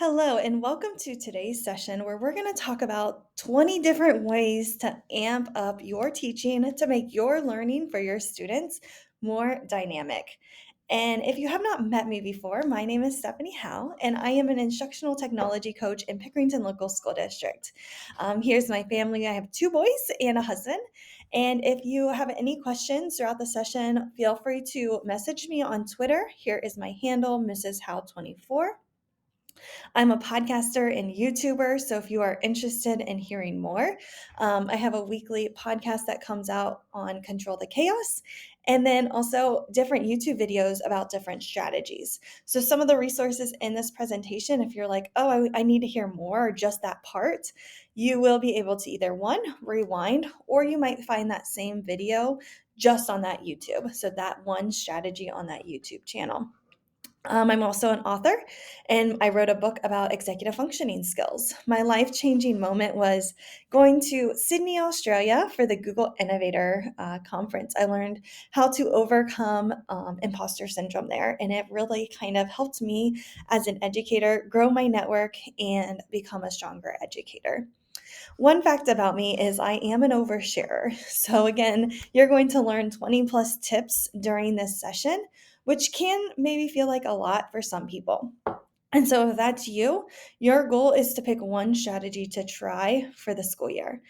Hello, and welcome to today's session where we're going to talk about 20 different ways to amp up your teaching to make your learning for your students more dynamic. And if you have not met me before, my name is Stephanie Howe, and I am an instructional technology coach in Pickerington Local School District. Here's my family. I have two boys and a husband. And if you have any questions throughout the session, feel free to message me on Twitter. Here is my handle, Mrs. Howe24. I'm a podcaster and YouTuber, so if you are interested in hearing more, I have a weekly podcast that comes out on Control the Chaos, and then also different YouTube videos about different strategies. So, some of the resources in this presentation, if you're like, oh, I need to hear more or just that part, you will be able to either one, rewind, or you might find that same video just on that YouTube. So, that one strategy on that YouTube channel. I'm also an author, and I wrote a book about executive functioning skills. My life changing moment was going to Sydney, Australia for the Google Innovator Conference. I learned how to overcome imposter syndrome there, and it really kind of helped me as an educator grow my network and become a stronger educator. One fact about me is I am an oversharer. So, again, you're going to learn 20 plus tips during this session, which can maybe feel like a lot for some people. And so, if that's you, your goal is to pick one strategy to try for the school year.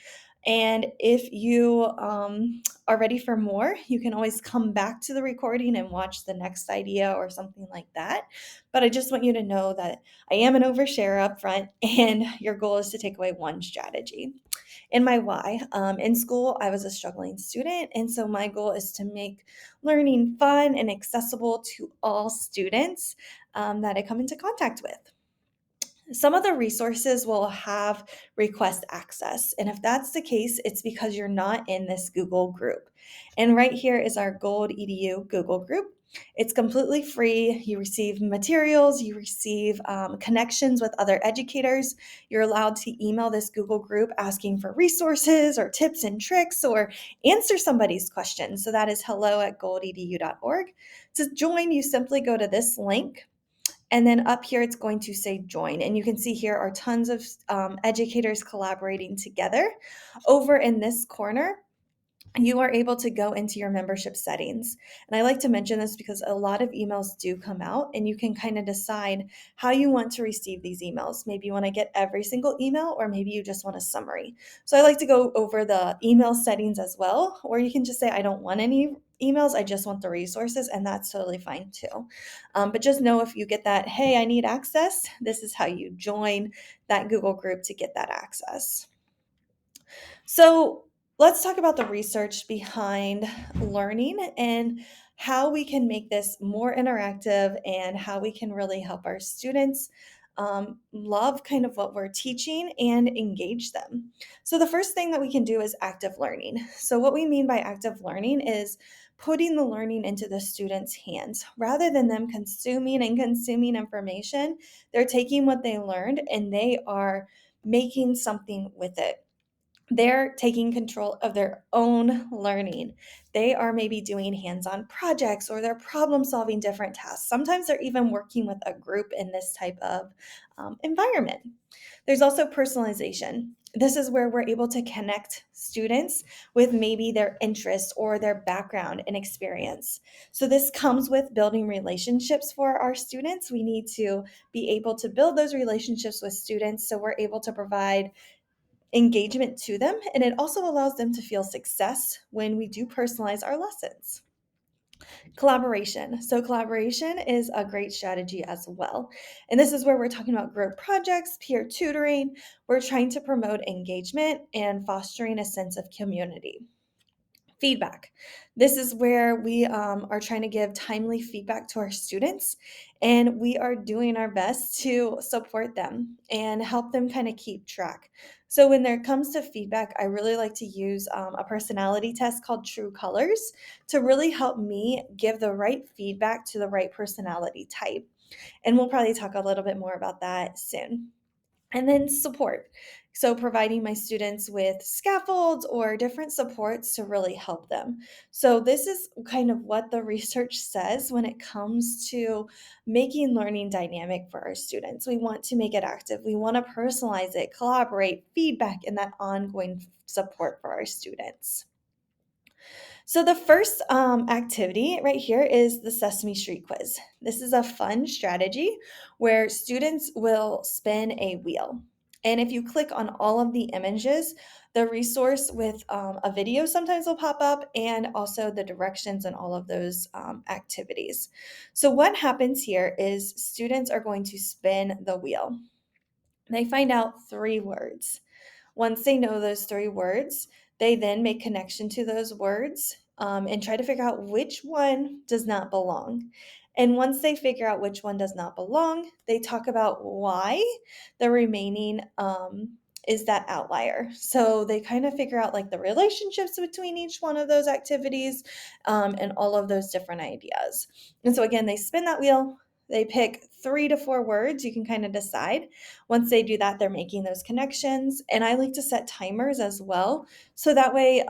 And if you are ready for more, you can always come back to the recording and watch the next idea or something like that. But I just want you to know that I am an overshare up front, and your goal is to take away one strategy. And my why. In school, I was a struggling student, and so my goal is to make learning fun and accessible to all students that I come into contact with. Some of the resources will have request access. And if that's the case, it's because you're not in this Google group. And right here is our Gold EDU Google group. It's completely free. You receive materials, you receive connections with other educators. You're allowed to email this Google group asking for resources or tips and tricks or answer somebody's questions. So that is hello@goldedu.org. To join, you simply go to this link, and then up here, it's going to say join. And you can see here are tons of educators collaborating together. Over in this corner, you are able to go into your membership settings. And I like to mention this because a lot of emails do come out, and you can kind of decide how you want to receive these emails. Maybe you want to get every single email, or maybe you just want a summary. So I like to go over the email settings as well, or you can just say, I don't want any emails, I just want the resources, and that's totally fine too. But just know if you get that, hey, I need access, this is how you join that Google group to get that access. So let's talk about the research behind learning and how we can make this more interactive and how we can really help our students love kind of what we're teaching and engage them. So the first thing that we can do is active learning. So what we mean by active learning is putting the learning into the students' hands. Rather than them consuming and consuming information, they're taking what they learned and they are making something with it. They're taking control of their own learning. They are maybe doing hands on projects or they're problem solving different tasks. Sometimes they're even working with a group in this type of environment. There's also personalization. This is where we're able to connect students with maybe their interests or their background and experience. So, this comes with building relationships for our students. We need to be able to build those relationships with students so we're able to provide engagement to them, and it also allows them to feel success when we do personalize our lessons. Collaboration. So, collaboration is a great strategy as well. And this is where we're talking about group projects, peer tutoring. We're trying to promote engagement and fostering a sense of community. Feedback. This is where we are trying to give timely feedback to our students, and we are doing our best to support them and help them kind of keep track. So, when there comes to feedback, I really like to use a personality test called True Colors to really help me give the right feedback to the right personality type. And we'll probably talk a little bit more about that soon. And then support. So, providing my students with scaffolds or different supports to really help them. So, this is kind of what the research says when it comes to making learning dynamic for our students. We want to make it active, we want to personalize it, collaborate, feedback, and that ongoing support for our students. So, the first activity right here is the Sesame Street quiz. This is a fun strategy where students will spin a wheel. And if you click on all of the images, the resource with a video sometimes will pop up, and also the directions and all of those activities. So, what happens here is students are going to spin the wheel. They find out three words. Once they know those three words, they then make connection to those words and try to figure out which one does not belong. And once they figure out which one does not belong, they talk about why the remaining is that outlier. So they kind of figure out like the relationships between each one of those activities and all of those different ideas. And so again, they spin that wheel. They pick 3 to 4 words. You can kind of decide. Once they do that, they're making those connections. And I like to set timers as well. So that way,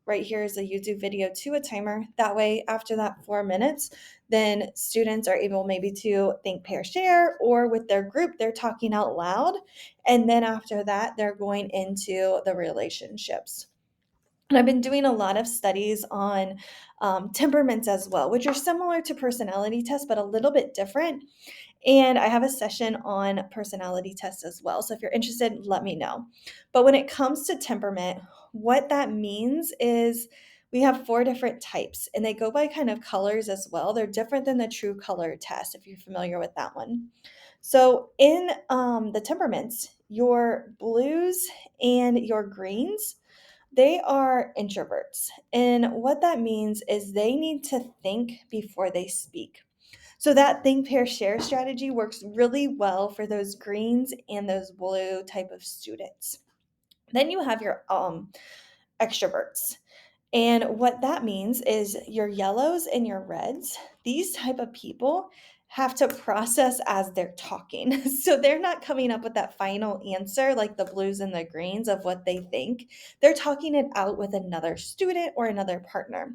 right here is a YouTube video to a timer. That way, after that 4 minutes, then students are able maybe to think, pair, share, or with their group, they're talking out loud. And then after that, they're going into the relationships. And I've been doing a lot of studies on temperaments as well, which are similar to personality tests, but a little bit different. And I have a session on personality tests as well. So if you're interested, let me know. But when it comes to temperament, what that means is we have 4 different types, and they go by kind of colors as well. They're different than the true color test, if you're familiar with that one. So in the temperaments, your blues and your greens, they are introverts. And what that means is they need to think before they speak. So that think, pair, share strategy works really well for those greens and those blue type of students. Then you have your extroverts. And what that means is your yellows and your reds, these type of people have to process as they're talking. So they're not coming up with that final answer like the blues and the greens of what they think. They're talking it out with another student or another partner.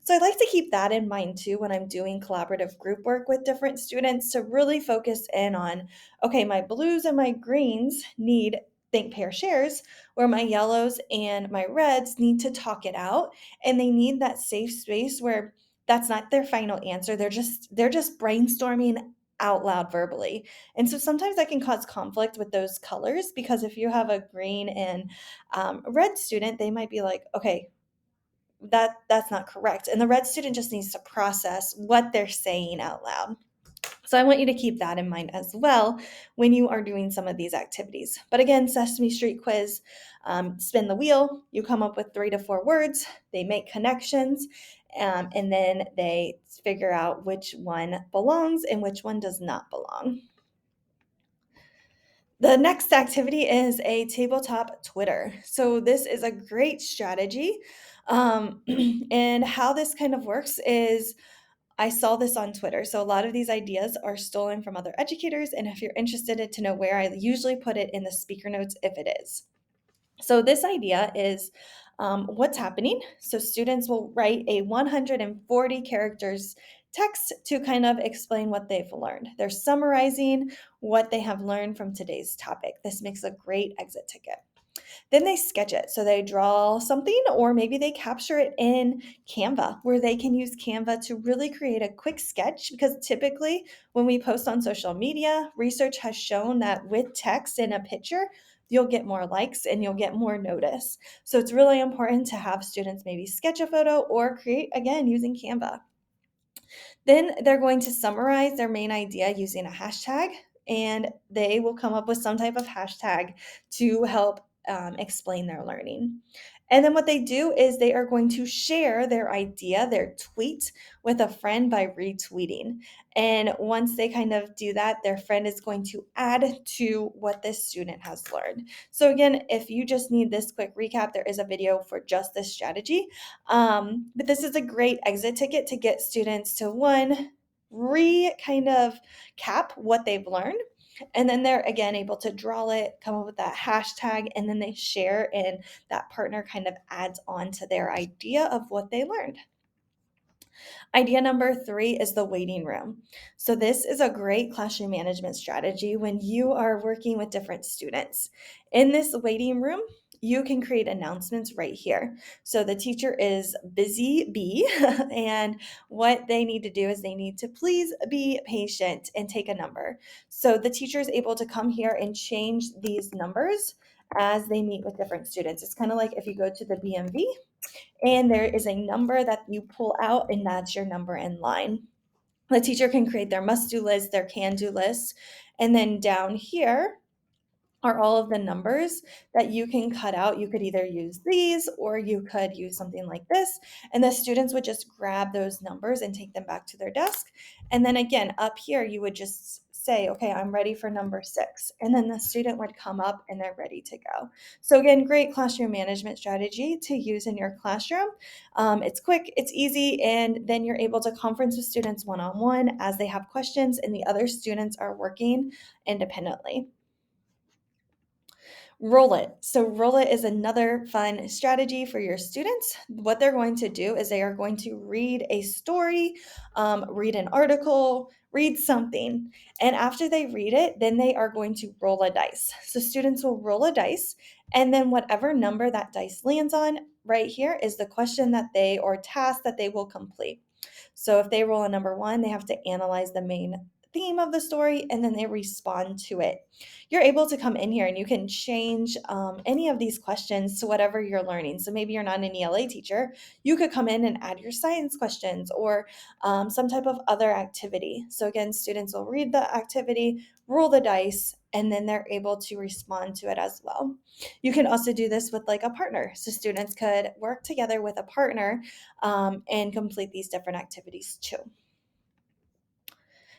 So I like to keep that in mind too when I'm doing collaborative group work with different students to really focus in on, okay, my blues and my greens need think pair shares, where my yellows and my reds need to talk it out, and they need that safe space where that's not their final answer. They're just brainstorming out loud verbally. And so sometimes that can cause conflict with those colors, because if you have a green and red student, they might be like, okay, that's not correct. And the red student just needs to process what they're saying out loud. So I want you to keep that in mind as well when you are doing some of these activities. But again, Sesame Street quiz, spin the wheel, you come up with 3 to 4 words, they make connections, and then they figure out which one belongs and which one does not belong. The next activity is a tabletop Twitter. So this is a great strategy. And how this kind of works is I saw this on Twitter. So a lot of these ideas are stolen from other educators. And if you're interested to know where, I usually put it in the speaker notes if it is. So this idea is what's happening. So students will write a 140 characters text to kind of explain what they've learned. They're summarizing what they have learned from today's topic. This makes a great exit ticket. Then they sketch it. So they draw something, or maybe they capture it in Canva, where they can use Canva to really create a quick sketch. Because typically, when we post on social media, research has shown that with text and a picture, you'll get more likes and you'll get more notice. So it's really important to have students maybe sketch a photo or create again using Canva. Then they're going to summarize their main idea using a hashtag, and they will come up with some type of hashtag to help explain their learning. And then what they do is they are going to share their idea, their tweet, with a friend by retweeting. And once they kind of do that, their friend is going to add to what this student has learned. So, again, if you just need this quick recap, there is a video for just this strategy. But this is a great exit ticket to get students to one, kind of cap what they've learned, And then they're again able to draw it, come up with that hashtag, and then they share, and that partner kind of adds on to their idea of what they learned. Idea number three is the waiting room. So, this is a great classroom management strategy when you are working with different students. In this waiting room, you can create announcements right here. So, the teacher is busy bee, and what they need to do is they need to please be patient and take a number. So, the teacher is able to come here and change these numbers as they meet with different students. It's kind of like if you go to the BMV and there is a number that you pull out, and that's your number in line. The teacher can create their must do list, their can do list, and then down here are all of the numbers that you can cut out. You could either use these or you could use something like this. And the students would just grab those numbers and take them back to their desk. And then again, up here, you would just say, okay, I'm ready for number 6. And then the student would come up and they're ready to go. So, again, great classroom management strategy to use in your classroom. It's quick, it's easy, and then you're able to conference with students one on one as they have questions and the other students are working independently. Roll it. So, roll it is another fun strategy for your students. What they're going to do is they are going to read a story, read an article, read something. And after they read it, then they are going to roll a dice. So, students will roll a dice, and then whatever number that dice lands on right here is the question that they or task that they will complete. So if they roll a number 1, they have to analyze the main theme of the story and then they respond to it. You're able to come in here and you can change any of these questions to whatever you're learning. So maybe you're not an ELA teacher, you could come in and add your science questions or some type of other activity. So again, students will read the activity, roll the dice, and then they're able to respond to it as well. You can also do this with like a partner. So students could work together with a partner and complete these different activities too.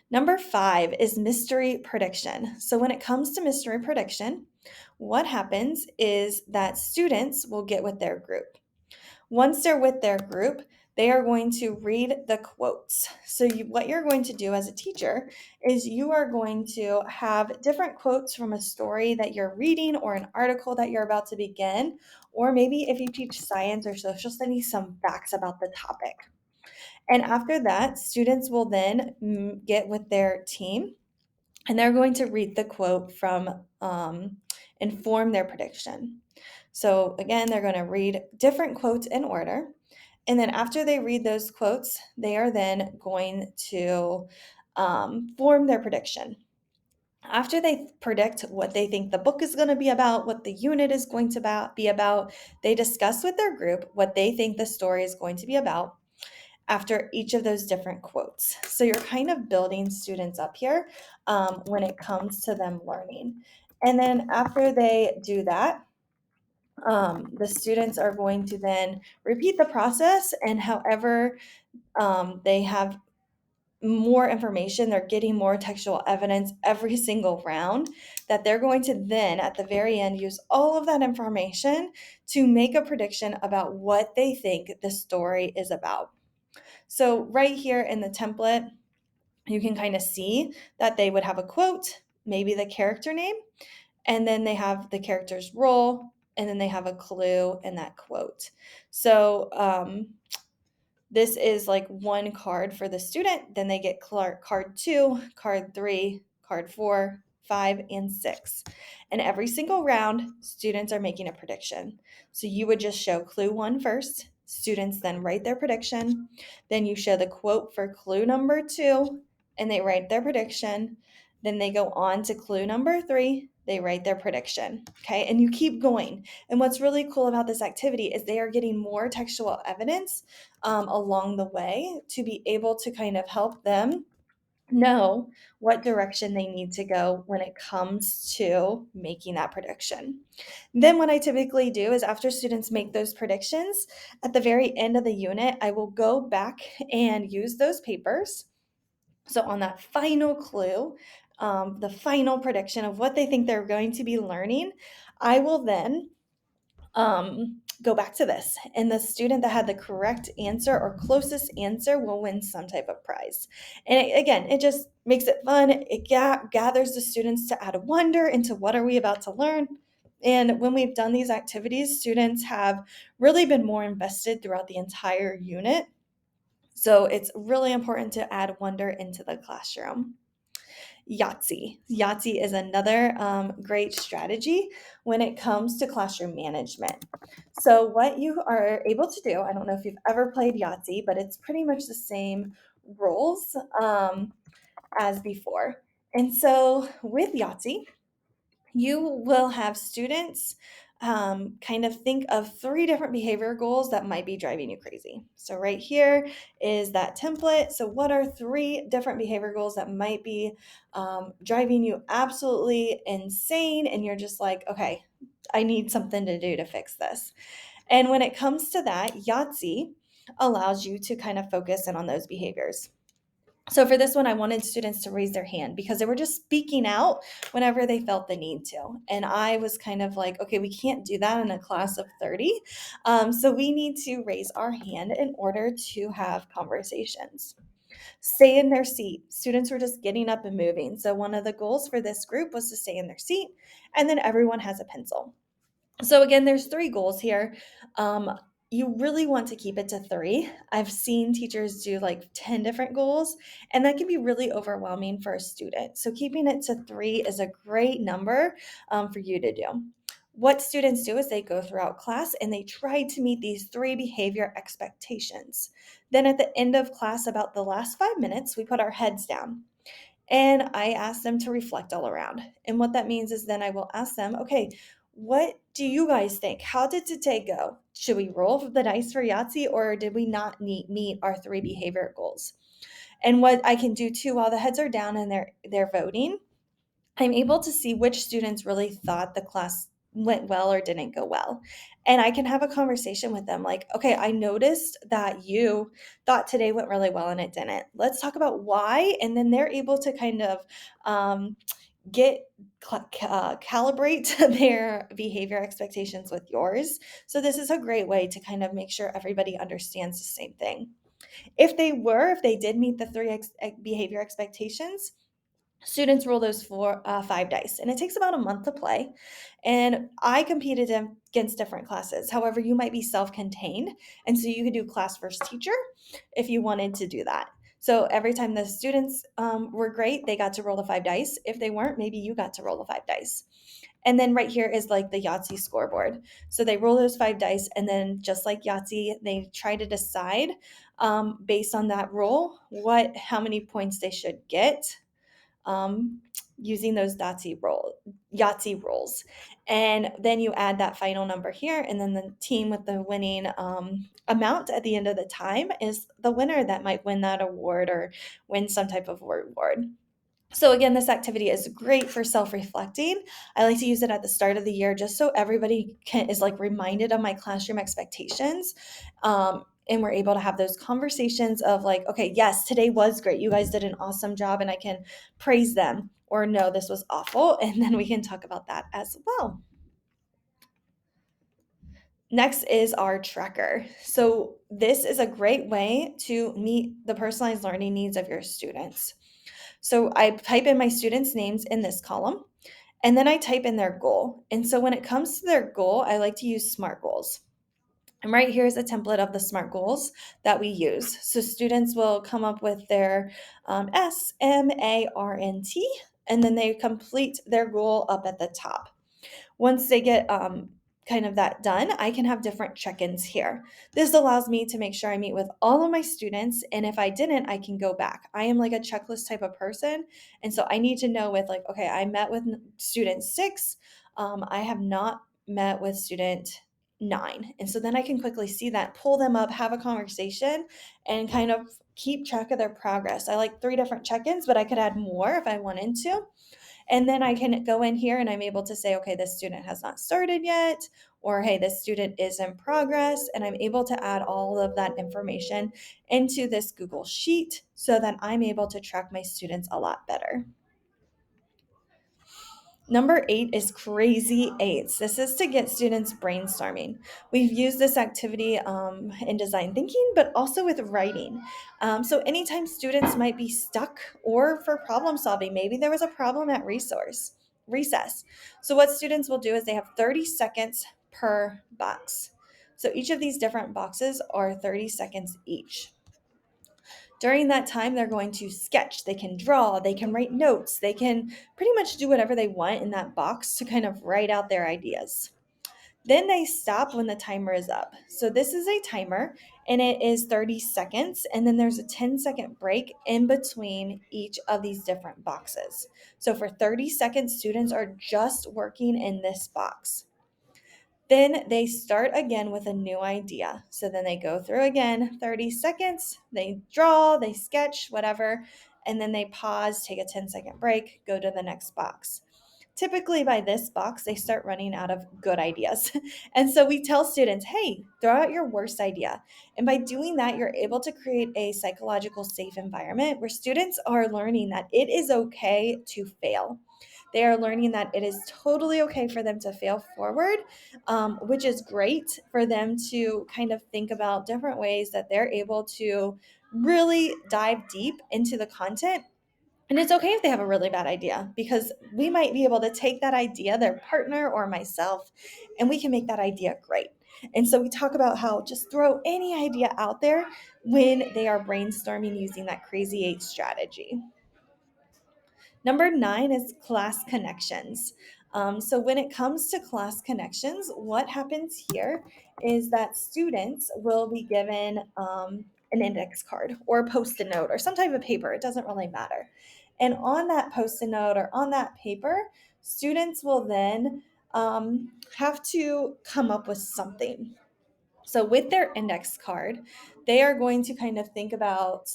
Number 5 is mystery prediction. So, when it comes to mystery prediction, what happens is that students will get with their group. Once they're with their group, they are going to read the quotes. So, what you're going to do as a teacher is you are going to have different quotes from a story that you're reading or an article that you're about to begin, or maybe if you teach science or social studies, some facts about the topic. And after that, students will then get with their team and they're going to read the quote from and form their prediction. So, again, they're going to read different quotes in order. And then after they read those quotes, they are then going to form their prediction. After they predict what they think the book is going to be about, what the unit is going to be about, they discuss with their group what they think the story is going to be about after each of those different quotes. So you're kind of building students up here when it comes to them learning. And then after they do that, the students are going to then repeat the process, and however they have more information, they're getting more textual evidence every single round, that they're going to then at the very end use all of that information to make a prediction about what they think the story is about. So right here in the template, you can kind of see that they would have a quote, maybe the character name, and then they have the character's role, and then they have a clue in that quote. So this is like one card for the student. Then they get card 2, card 3, card 4, 5, and 6. And every single round, students are making a prediction. So you would just show clue 1 first. Students then write their prediction. Then you show the quote for clue number 2, and they write their prediction. Then they go on to clue number 3, they write their prediction. Okay, and you keep going. And what's really cool about this activity is they are getting more textual evidence along the way to be able to kind of help them know what direction they need to go when it comes to making that prediction. Then, what I typically do is after students make those predictions, at the very end of the unit, I will go back and use those papers. So, on that final clue, the final prediction of what they think they're going to be learning, I will then go back to this. And the student that had the correct answer or closest answer will win some type of prize. And again, it just makes it fun. It gathers the students to add wonder into what are we about to learn. And when we've done these activities, students have really been more invested throughout the entire unit. So it's really important to add wonder into the classroom. Yahtzee. Yahtzee is another great strategy when it comes to classroom management. So, what you are able to do, I don't know if you've ever played Yahtzee, but it's pretty much the same rules as before. And so, with Yahtzee, you will have students kind of think of 3 different behavior goals that might be driving you crazy. So, right here is that template. So, what are 3 different behavior goals that might be driving you absolutely insane? And you're just like, okay, I need something to do to fix this. And when it comes to that, Yahtzee allows you to kind of focus in on those behaviors. So for this one, I wanted students to raise their hand because they were just speaking out whenever they felt the need to. And I was kind of like, okay, we can't do that in a class of 30. So we need to raise our hand in order to have conversations. Stay in their seat. Students were just getting up and moving. So one of the goals for this group was to stay in their seat, and then everyone has a pencil. So again, there's 3 goals here. You really want to keep it to 3. I've seen teachers do like 10 different goals, and that can be really overwhelming for a student. So keeping it to 3 is a great number for you to do. What students do is they go throughout class and they try to meet these 3 behavior expectations. Then at the end of class, about the last 5 minutes, we put our heads down. And I ask them to reflect all around. And what that means is then I will ask them, okay, what do you guys think? How did today go? Should we roll the dice for Yahtzee, or did we not meet our 3 behavior goals? And what I can do too, while the heads are down and they're voting, I'm able to see which students really thought the class went well or didn't go well. And I can have a conversation with them like, okay, I noticed that you thought today went really well and it didn't. Let's talk about why. And then they're able to kind of get calibrate their behavior expectations with yours. So this is a great way to kind of make sure everybody understands the same thing. If they did meet the 3 behavior expectations, students roll those 5 dice, and it takes about a month to play. And I competed against different classes. However, you might be self-contained, and so you could do class versus teacher if you wanted to do that. So every time the students were great, they got to roll the 5 dice. If they weren't, maybe you got to roll the 5 dice. And then right here is like the Yahtzee scoreboard. So they roll those 5 dice, and then just like Yahtzee, they try to decide based on that roll how many points they should get um, using those Yahtzee rolls. And then you add that final number here, and then the team with the winning amount at the end of the time is the winner that might win that award or win some type of reward. So again, this activity is great for self-reflecting. I like to use it at the start of the year just so everybody is like reminded of my classroom expectations. And we're able to have those conversations of like, okay, yes, today was great. You guys did an awesome job, and I can praise them, or no, this was awful. And then we can talk about that as well. Next is our tracker. So this is a great way to meet the personalized learning needs of your students. So I type in my students' names in this column, and then I type in their goal. And so when it comes to their goal, I like to use SMART goals. And right here is a template of the SMART goals that we use. So students will come up with their SMART, and then they complete their goal up at the top. Once they get kind of that done, I can have different check-ins here. This allows me to make sure I meet with all of my students, and if I didn't, I can go back. I am like a checklist type of person, and so I need to know with like, okay, I met with student 6, I have not met with student 9. And so then I can quickly see that, pull them up, have a conversation, and kind of keep track of their progress. I like 3 different check-ins, but I could add more if I wanted to. And then I can go in here and I'm able to say, okay, this student has not started yet, or hey, this student is in progress. And I'm able to add all of that information into this Google Sheet so that I'm able to track my students a lot better. Number 8 is Crazy Eights. This is to get students brainstorming. We've used this activity in design thinking, but also with writing. So anytime students might be stuck or for problem solving, maybe there was a problem at recess. So what students will do is they have 30 seconds per box. So each of these different boxes are 30 seconds each. During that time, they're going to sketch, they can draw, they can write notes, they can pretty much do whatever they want in that box to kind of write out their ideas. Then they stop when the timer is up. So this is a timer and it is 30 seconds. And then there's a 10-second break in between each of these different boxes. So for 30 seconds, students are just working in this box. Then they start again with a new idea. So then they go through again 30 seconds, they draw, they sketch, whatever, and then they pause, take a 10-second break, go to the next box. Typically, by this box, they start running out of good ideas. And so we tell students, hey, throw out your worst idea. And by doing that, you're able to create a psychological safe environment where students are learning that it is okay to fail. They are learning that it is totally okay for them to fail forward, which is great for them to kind of think about different ways that they're able to really dive deep into the content. And it's okay if they have a really bad idea because we might be able to take that idea, their partner or myself, and we can make that idea great. And so we talk about how just throw any idea out there when they are brainstorming using that Crazy Eight strategy. Number 9 is class connections. So when it comes to class connections, what happens here is that students will be given an index card or a post-it note or some type of paper. It doesn't really matter. And on that post-it note or on that paper, students will then have to come up with something. So with their index card, they are going to kind of think about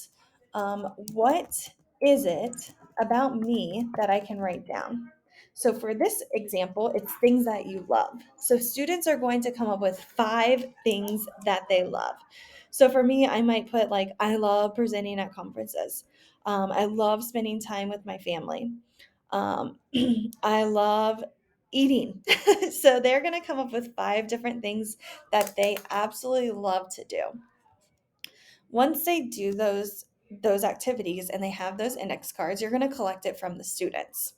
what is it about me that I can write down. So for this example, it's things that you love. So students are going to come up with 5 things that they love. So for me, I might put like, I love presenting at conferences. I love spending time with my family. Um, I love eating. So they're going to come up with 5 different things that they absolutely love to do. Once they do those activities and they have those index cards, you're going to collect it from the students.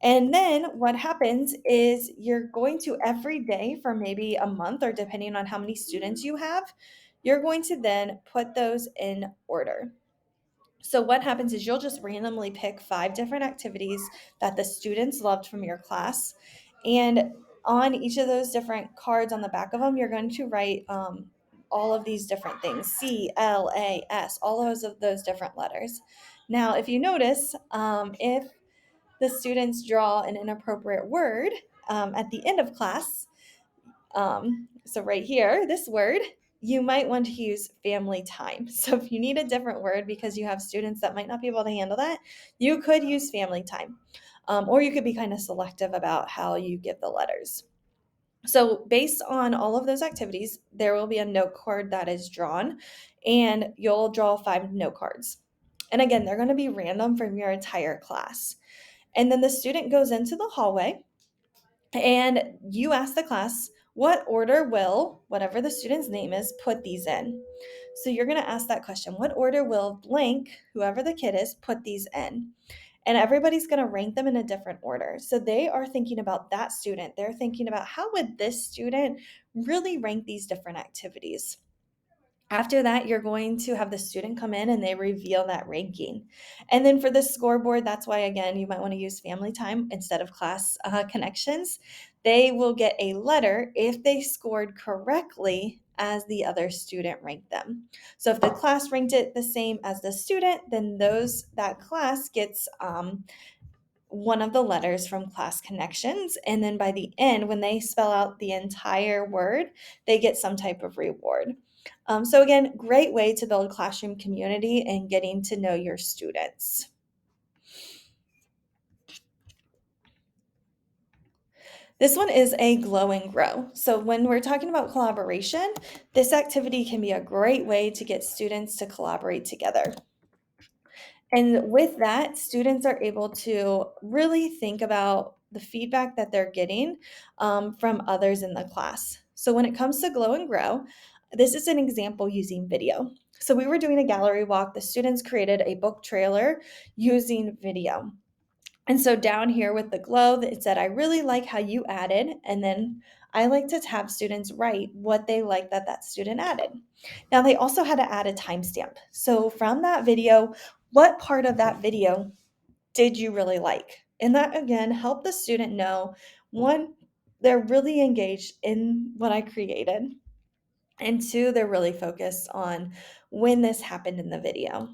And then what happens is you're going to every day for maybe a month or depending on how many students you have, you're going to then put those in order. So what happens is you'll just randomly pick 5 different activities that the students loved from your class. And on each of those different cards on the back of them, you're going to write all of these different things, CLAS, all of those different letters. Now, if you notice, if the students draw an inappropriate word at the end of class, so right here, this word, you might want to use family time. So if you need a different word because you have students that might not be able to handle that, you could use family time. Or you could be kind of selective about how you give the letters. So based on all of those activities, there will be a note card that is drawn and you'll draw 5 note cards. And again, they're going to be random from your entire class. And then the student goes into the hallway and you ask the class, what order will, whatever the student's name is, put these in? So you're going to ask that question. What order will blank, whoever the kid is, put these in? And everybody's going to rank them in a different order. So they are thinking about that student. They're thinking about how would this student really rank these different activities? After that, you're going to have the student come in and they reveal that ranking. And then for the scoreboard, that's why, again, you might want to use family time instead of class connections. They will get a letter if they scored correctly as the other student ranked them. So if the class ranked it the same as the student, then that class gets one of the letters from class connections. And then by the end, when they spell out the entire word, they get some type of reward. So again, great way to build classroom community and getting to know your students. This one is a glow and grow. So when we're talking about collaboration, this activity can be a great way to get students to collaborate together. And with that, students are able to really think about the feedback that they're getting from others in the class. So when it comes to Glow and Grow, this is an example using video. So we were doing a gallery walk. The students created a book trailer using video. And so down here with the glow, it said, I really like how you added, and then I like to have students write what they like that that student added. Now they also had to add a timestamp. So from that video, what part of that video did you really like? And that again helped the student know, one, they're really engaged in what I created, and two, they're really focused on when this happened in the video.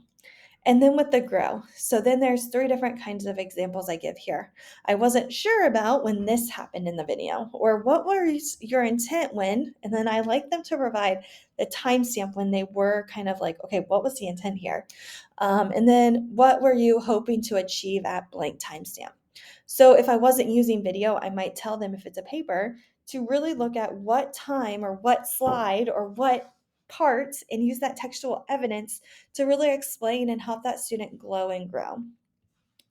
And then with the grow. So then there's three different kinds of examples I give here. I wasn't sure about when this happened in the video, or what was your intent when, and then I like them to provide the timestamp when they were kind of like, okay, what was the intent here? And then what were you hoping to achieve at blank timestamp? So if I wasn't using video, I might tell them, if it's a paper, to really look at what time or what slide or what part and use that textual evidence to really explain and help that student glow and grow.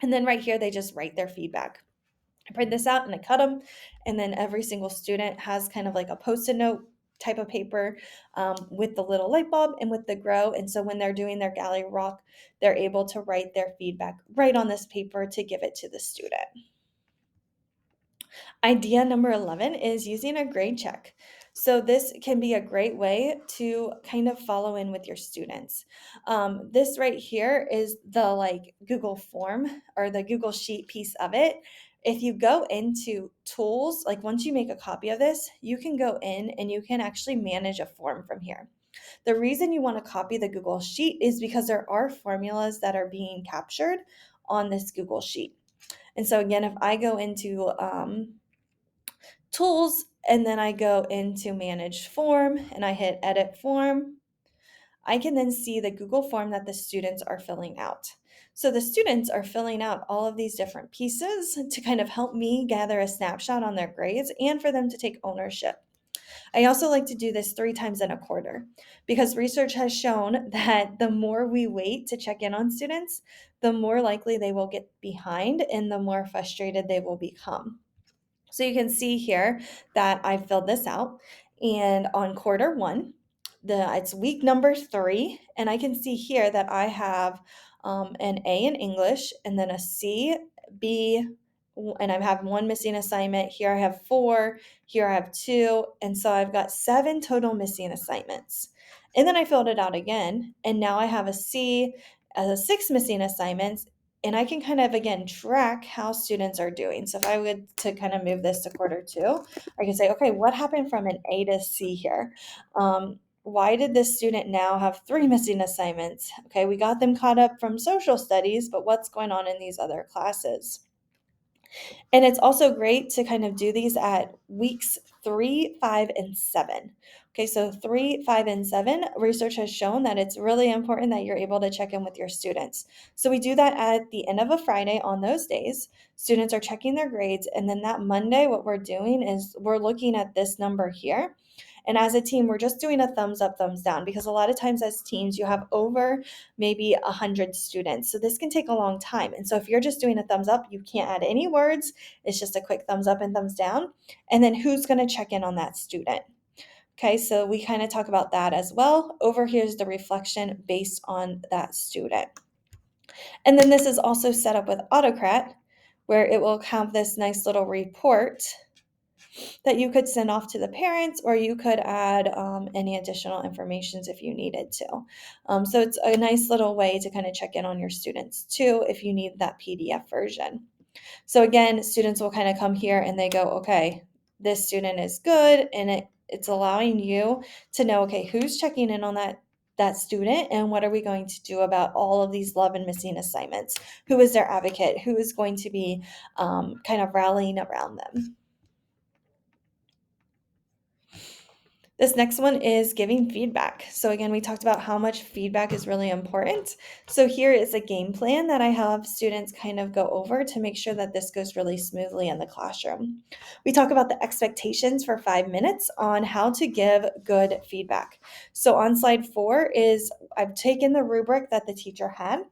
And then right here, they just write their feedback. I print this out and I cut them. And then every single student has kind of like a Post-it note type of paper with the little light bulb and with the grow. And so when they're doing their gallery walk, they're able to write their feedback right on this paper to give it to the student. Idea number 11 is using a grade check. So this can be a great way to kind of follow in with your students. This right here is the like Google form or the Google Sheet piece of it. If you go into tools, like once you make a copy of this, you can go in and you can actually manage a form from here. The reason you want to copy the Google Sheet is because there are formulas that are being captured on this Google Sheet. And so again, if I go into tools and then I go into manage form and I hit edit form, I can then see the Google form that the students are filling out. So the students are filling out all of these different pieces to kind of help me gather a snapshot on their grades and for them to take ownership. I also like to do this 3 times in a quarter because research has shown that the more we wait to check in on students, the more likely they will get behind and the more frustrated they will become. So you can see here that I filled this out, and on quarter one, it's week number 3, and I can see here that I have an A in English, and then a C, B, and I have 1 missing assignment. Here I have 4, here I have 2, and so I've got 7 total missing assignments. And then I filled it out again, and now I have a C, 6 missing assignments, and I can kind of, again, track how students are doing. So if I would to kind of move this to quarter 2, I can say, okay, what happened from an A to C here? Why did this student now have 3 missing assignments? Okay, we got them caught up from social studies, but what's going on in these other classes? And it's also great to kind of do these at weeks 3, 5, and 7. Okay, so 3, 5, and 7, research has shown that it's really important that you're able to check in with your students. So we do that at the end of a Friday on those days. Students are checking their grades, and then that Monday, what we're doing is we're looking at this number here. And as a team, we're just doing a thumbs up, thumbs down, because a lot of times as teams, you have over maybe 100 students. So this can take a long time. And so if you're just doing a thumbs up, you can't add any words. It's just a quick thumbs up and thumbs down. And then who's going to check in on that student? Okay, so we kind of talk about that as well. Over here is the reflection based on that student. And then this is also set up with Autocrat, where it will have this nice little report that you could send off to the parents, or you could add any additional informations if you needed to. So it's a nice little way to kind of check in on your students too if you need that PDF version. So again, students will kind of come here and they go, okay, this student is good, and it's allowing you to know, okay, who's checking in on that student, and what are we going to do about all of these 11 missing assignments? Who is their advocate? Who is going to be kind of rallying around them? This next one is giving feedback. So again, we talked about how much feedback is really important. So here is a game plan that I have students kind of go over to make sure that this goes really smoothly in the classroom. We talk about the expectations for 5 minutes on how to give good feedback. So on slide 4 is I've taken the rubric that the teacher had,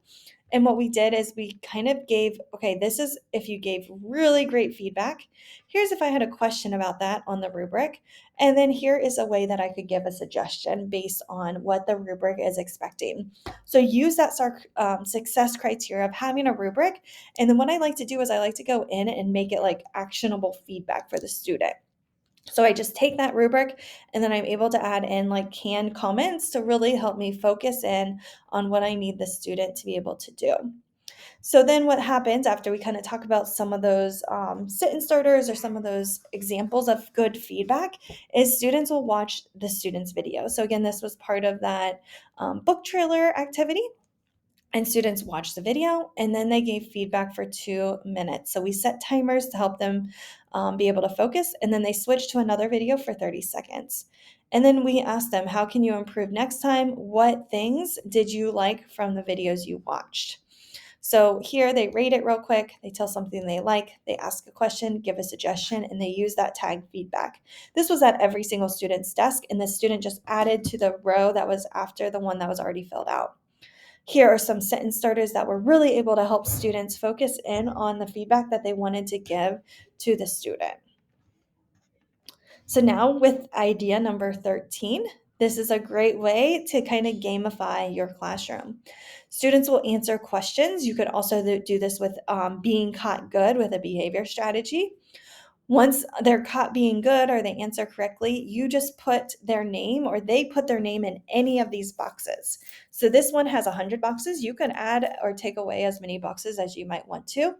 And what we did is we kind of gave, okay, this is if you gave really great feedback. Here's if I had a question about that on the rubric. And then here is a way that I could give a suggestion based on what the rubric is expecting. So use that success criteria of having a rubric. And then what I like to do is I like to go in and make it like actionable feedback for the student. So I just take that rubric and then I'm able to add in like canned comments to really help me focus in on what I need the student to be able to do. So then what happens after we kind of talk about some of those sit-in starters or some of those examples of good feedback is students will watch the student's video. So again, this was part of that book trailer activity. And students watched the video and then they gave feedback for 2 minutes. So we set timers to help them be able to focus. And then they switched to another video for 30 seconds. And then we asked them, how can you improve next time? What things did you like from the videos you watched? So here they rate it real quick. They tell something they like. They ask a question, give a suggestion, and they use that tag feedback. This was at every single student's desk, and the student just added to the row that was after the one that was already filled out. Here are some sentence starters that were really able to help students focus in on the feedback that they wanted to give to the student. So now with idea number 13, this is a great way to kind of gamify your classroom. Students will answer questions. You could also do this with being caught good with a behavior strategy. Once they're caught being good or they answer correctly, you just put their name or they put their name in any of these boxes. So this one has 100 boxes. You can add or take away as many boxes as you might want to.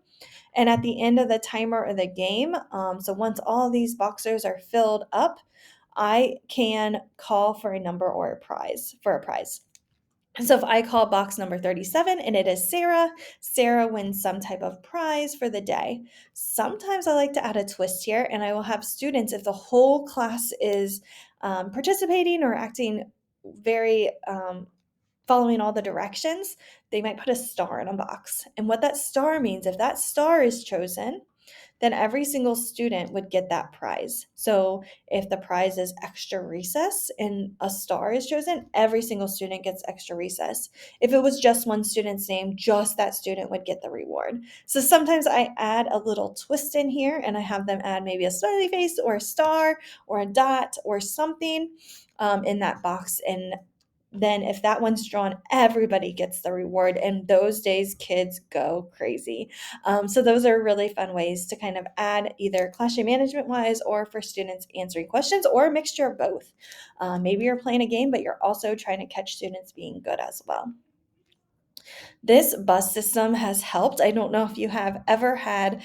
And at the end of the timer or the game, so once all these boxers are filled up, I can call for a number or a prize for a prize. So if I call box number 37 and it is Sarah, Sarah wins some type of prize for the day. Sometimes I like to add a twist here and I will have students, if the whole class is participating or acting very following all the directions, they might put a star in a box. And what that star means, if that star is chosen, then every single student would get that prize. So if the prize is extra recess and a star is chosen, every single student gets extra recess. If it was just one student's name, just that student would get the reward. So sometimes I add a little twist in here and I have them add maybe a smiley face or a star or a dot or something in that box. And then if that one's drawn, everybody gets the reward. And those days, kids go crazy. So those are really fun ways to kind of add either classroom management wise or for students answering questions or a mixture of both. Maybe you're playing a game, but you're also trying to catch students being good as well. This bus system has helped. I don't know if you have ever had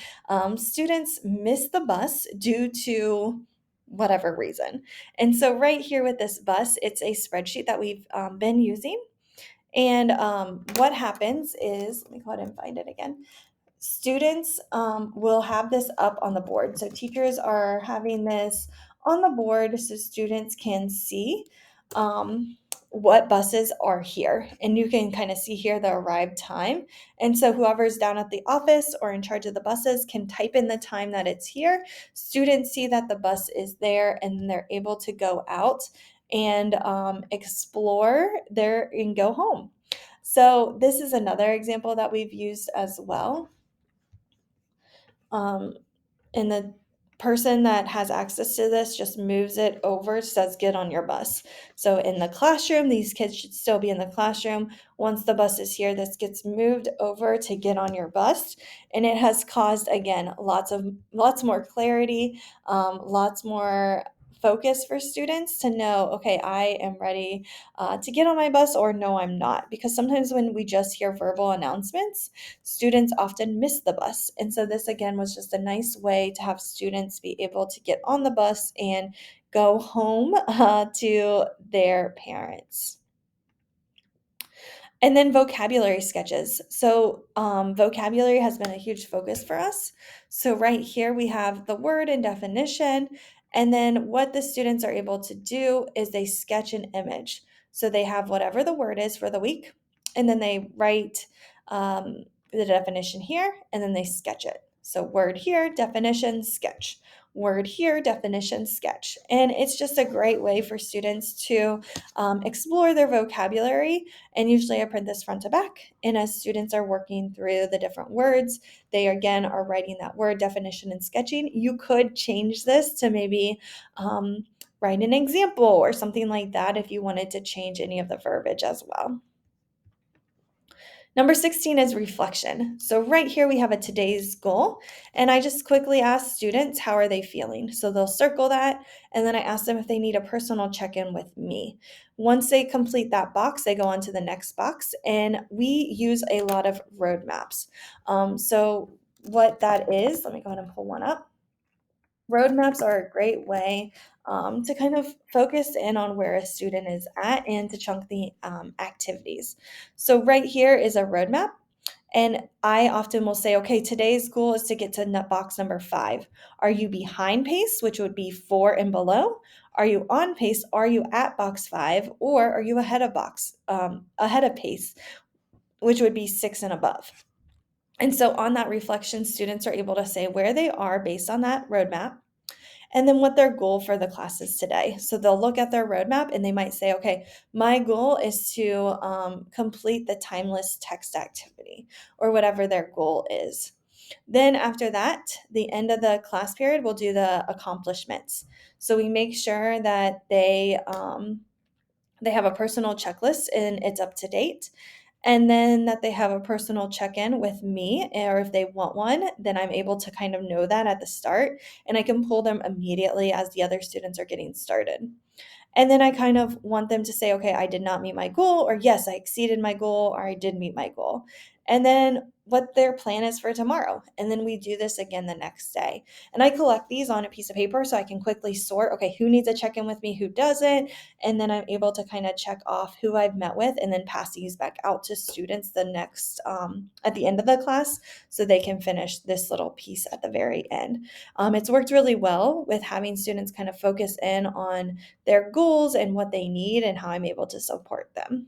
students miss the bus due to whatever reason. And so, right here with this bus, it's a spreadsheet that we've been using. And what happens is, let me go ahead and find it again. Students will have this up on the board. So teachers are having this on the board so students can see um, what buses are here. And you can kind of see here the arrived time. And so whoever's down at the office or in charge of the buses can type in the time that it's here. Students see that the bus is there and they're able to go out and explore there and go home. So this is another example that we've used as well. Um, and the person that has access to this just moves it over, says get on your bus. So in the classroom, these kids should still be in the classroom. Once the bus is here, this gets moved over to get on your bus. And it has caused, again, lots more clarity, lots more focus for students to know, okay, I am ready to get on my bus, or no, I'm not. Because sometimes when we just hear verbal announcements, students often miss the bus. And so this again was just a nice way to have students be able to get on the bus and go home to their parents. And then vocabulary sketches. So vocabulary has been a huge focus for us. So right here we have the word and definition. And then what the students are able to do is they sketch an image. So they have whatever the word is for the week, and then they write the definition here, and then they sketch it. So word here, definition, sketch. Word here, definition, sketch. And it's just a great way for students to explore their vocabulary. And usually I print this front to back. And as students are working through the different words, they again are writing that word, definition, and sketching. You could change this to maybe write an example or something like that if you wanted to change any of the verbiage as well. Number 16 is reflection. So right here we have a today's goal, and I just quickly ask students, how are they feeling? So they'll circle that, and then I ask them if they need a personal check-in with me. Once they complete that box, they go on to the next box, and we use a lot of roadmaps. So what that is, let me go ahead and pull one up. Roadmaps are a great way to kind of focus in on where a student is at and to chunk the activities. So right here is a roadmap. And I often will say, okay, today's goal is to get to box number 5. Are you behind pace, which would be 4 and below? Are you on pace? Are you at box 5? Or are you ahead of pace, which would be 6 and above? And so on that reflection, students are able to say where they are based on that roadmap and then what their goal for the class is today. So they'll look at their roadmap and they might say, okay, my goal is to complete the timeless text activity or whatever their goal is. Then after that, the end of the class period, we'll do the accomplishments. So we make sure that they have a personal checklist and it's up to date. And then that they have a personal check-in with me, or if they want one, then I'm able to kind of know that at the start, and I can pull them immediately as the other students are getting started. And then I kind of want them to say, okay, I did not meet my goal, or yes, I exceeded my goal, or I did meet my goal. And then what their plan is for tomorrow. And then we do this again the next day. And I collect these on a piece of paper so I can quickly sort, okay, who needs a check in with me, who doesn't. And then I'm able to kind of check off who I've met with and then pass these back out to students the next, at the end of the class so they can finish this little piece at the very end. It's worked really well with having students kind of focus in on their goals and what they need and how I'm able to support them.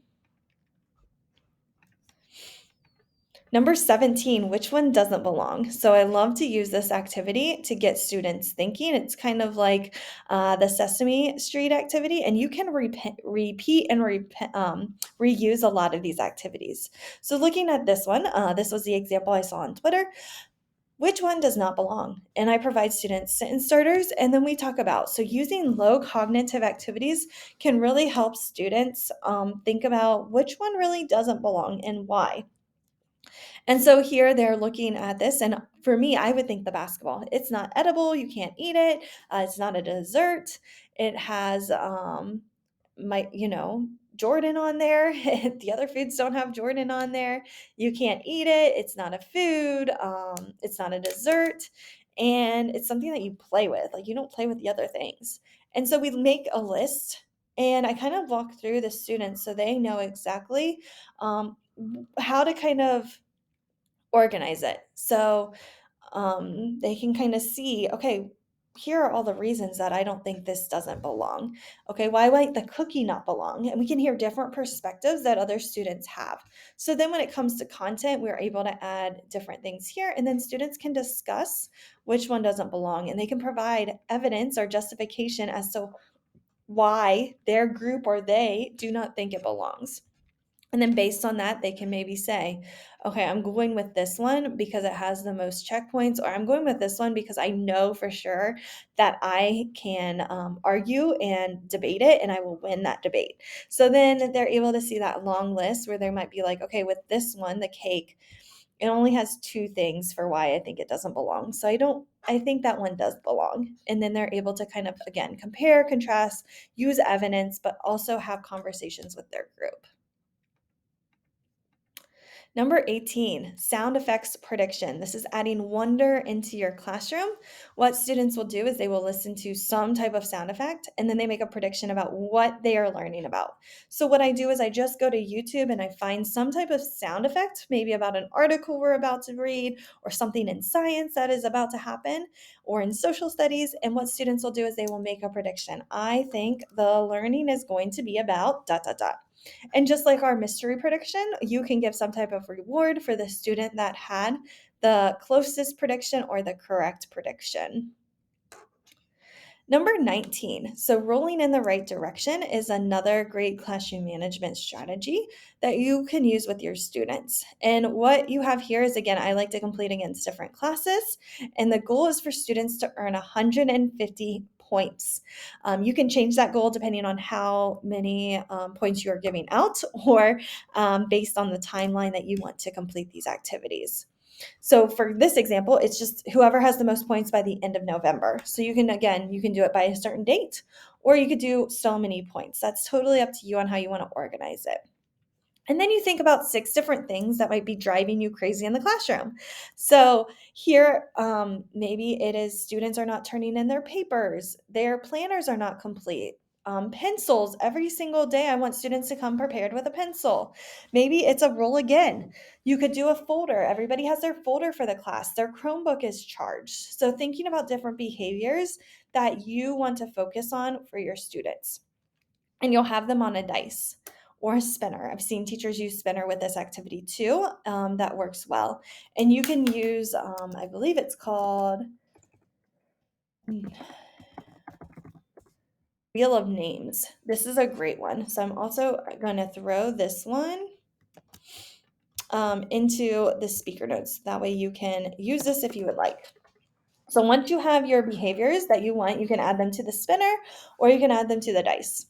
Number 17, which one doesn't belong? So I love to use this activity to get students thinking. It's kind of like the Sesame Street activity, and you can repeat and reuse a lot of these activities. So looking at this one, this was the example I saw on Twitter. Which one does not belong? And I provide students sentence starters, and then we talk about. So using low cognitive activities can really help students think about which one really doesn't belong and why. And so here they're looking at this, and for me, I would think the basketball. It's not edible. You can't eat it. It's not a dessert. It has Jordan on there. The other foods don't have Jordan on there. You can't eat it. It's not a food. It's not a dessert, and it's something that you play with. Like you don't play with the other things. And so we make a list, and I kind of walk through the students so they know exactly how to kind of organize it. So they can kind of see, okay, here are all the reasons that I don't think this doesn't belong. Okay, why might the cookie not belong? And we can hear different perspectives that other students have. So then when it comes to content, we're able to add different things here, and then students can discuss which one doesn't belong, and they can provide evidence or justification as to why their group or they do not think it belongs. And then based on that, they can maybe say, okay, I'm going with this one because it has the most checkpoints, or I'm going with this one because I know for sure that I can argue and debate it and I will win that debate. So then they're able to see that long list where they might be like, okay, with this one, the cake, it only has 2 things for why I think it doesn't belong. So I think that one does belong. And then they're able to kind of, again, compare, contrast, use evidence, but also have conversations with their group. Number 18, sound effects prediction. This is adding wonder into your classroom. What students will do is they will listen to some type of sound effect and then they make a prediction about what they are learning about. So what I do is I just go to YouTube and I find some type of sound effect, maybe about an article we're about to read or something in science that is about to happen or in social studies. And what students will do is they will make a prediction. I think the learning is going to be about dot, dot, dot. And just like our mystery prediction, you can give some type of reward for the student that had the closest prediction or the correct prediction. Number 19. So, rolling in the right direction is another great classroom management strategy that you can use with your students. And what you have here is, again, I like to complete against different classes. And the goal is for students to earn 150 points. You can change that goal depending on how many points you are giving out or based on the timeline that you want to complete these activities. So for this example, it's just whoever has the most points by the end of November. So you can, again, you can do it by a certain date, or you could do so many points. That's totally up to you on how you want to organize it. And then you think about 6 different things that might be driving you crazy in the classroom. So here, maybe it is students are not turning in their papers, their planners are not complete. Pencils, every single day, I want students to come prepared with a pencil. Maybe it's a roll again. You could do a folder. Everybody has their folder for the class. Their Chromebook is charged. So thinking about different behaviors that you want to focus on for your students. And you'll have them on a dice or a spinner. I've seen teachers use spinner with this activity too. That works well. And you can use, I believe it's called Wheel of Names. This is a great one. So I'm also going to throw this one into the speaker notes. That way you can use this if you would like. So once you have your behaviors that you want, you can add them to the spinner or you can add them to the dice.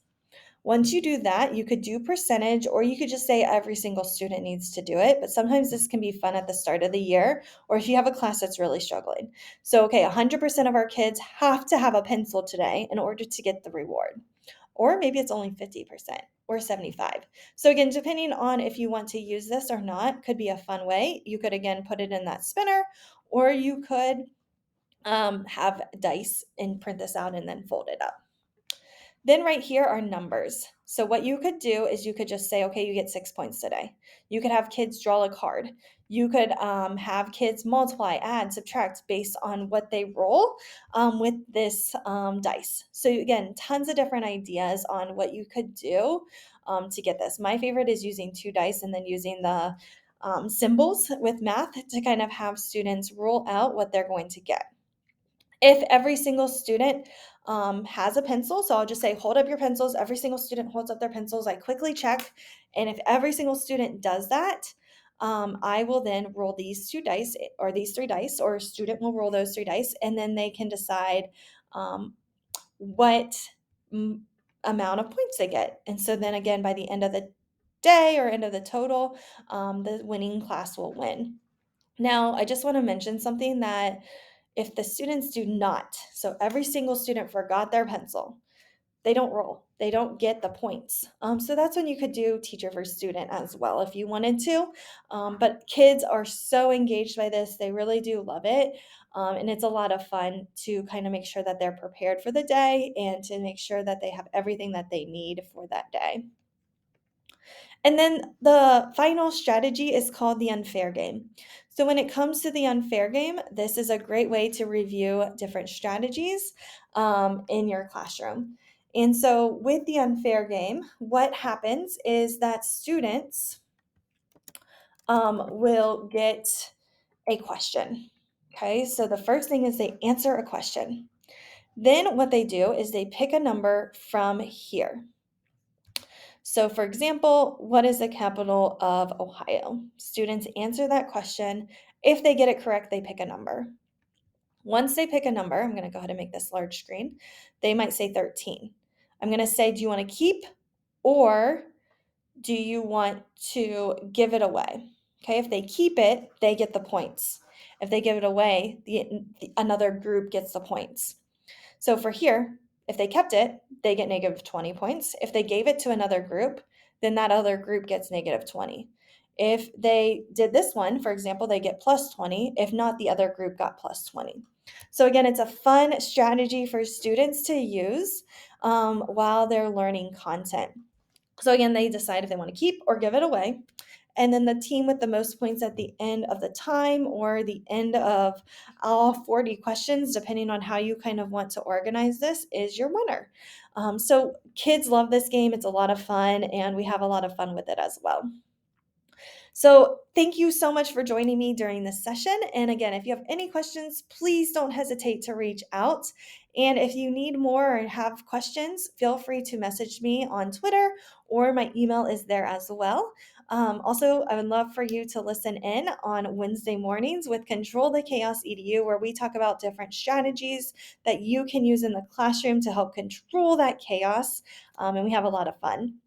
Once you do that, you could do percentage, or you could just say every single student needs to do it. But sometimes this can be fun at the start of the year, or if you have a class that's really struggling. So, okay, 100% of our kids have to have a pencil today in order to get the reward. Or maybe it's only 50% or 75. So again, depending on if you want to use this or not, could be a fun way. You could, again, put it in that spinner, or you could have dice and print this out and then fold it up. Then right here are numbers. So what you could do is you could just say, okay, you get 6 points today. You could have kids draw a card. You could have kids multiply, add, subtract based on what they roll with this dice. So again, tons of different ideas on what you could do to get this. My favorite is using 2 dice and then using the symbols with math to kind of have students roll out what they're going to get. If every single student has a pencil, so I'll just say hold up your pencils. Every single student holds up their pencils. I quickly check. And if every single student does that, I will then roll these 2 dice or these 3 dice, or a student will roll those 3 dice, and then they can decide what amount of points they get. And so then again, by the end of the day or end of the total, the winning class will win. Now, I just want to mention something that if the students do not, so every single student forgot their pencil, they don't roll. They don't get the points. So that's when you could do teacher versus student as well if you wanted to. But kids are so engaged by this. They really do love it. And it's a lot of fun to kind of make sure that they're prepared for the day and to make sure that they have everything that they need for that day. And then the final strategy is called the unfair game. So when it comes to the unfair game, this is a great way to review different strategies in your classroom. And so with the unfair game, what happens is that students will get a question. Okay, so the first thing is they answer a question. Then what they do is they pick a number from here. So for example, what is the capital of Ohio? Students answer that question. If they get it correct, they pick a number. Once they pick a number, I'm going to go ahead and make this large screen. They might say 13. I'm going to say, do you want to keep or do you want to give it away? Okay, if they keep it, they get the points. If they give it away, another group gets the points. So for here, if they kept it, they get negative 20 points. If they gave it to another group, then that other group gets negative 20. If they did this one, for example, they get plus 20. If not, the other group got plus 20. So again, it's a fun strategy for students to use while they're learning content. So again, they decide if they want to keep or give it away. And then the team with the most points at the end of the time or the end of all 40 questions, depending on how you kind of want to organize this, is your winner. So kids love this game. It's a lot of fun, and we have a lot of fun with it as well. So, thank you so much for joining me during this session. And again, if you have any questions, please don't hesitate to reach out. And if you need more or have questions, feel free to message me on Twitter, or my email is there as well. Also, I would love for you to listen in on Wednesday mornings with Control the Chaos EDU, where we talk about different strategies that you can use in the classroom to help control that chaos. And we have a lot of fun.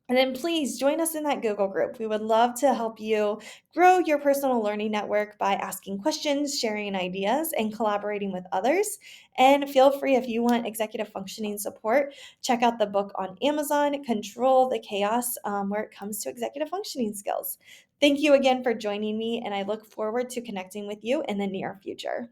And then please join us in that Google group. We would love to help you grow your personal learning network by asking questions, sharing ideas, and collaborating with others. And feel free, if you want executive functioning support, check out the book on Amazon, Control the Chaos, where it comes to executive functioning skills. Thank you again for joining me, and I look forward to connecting with you in the near future.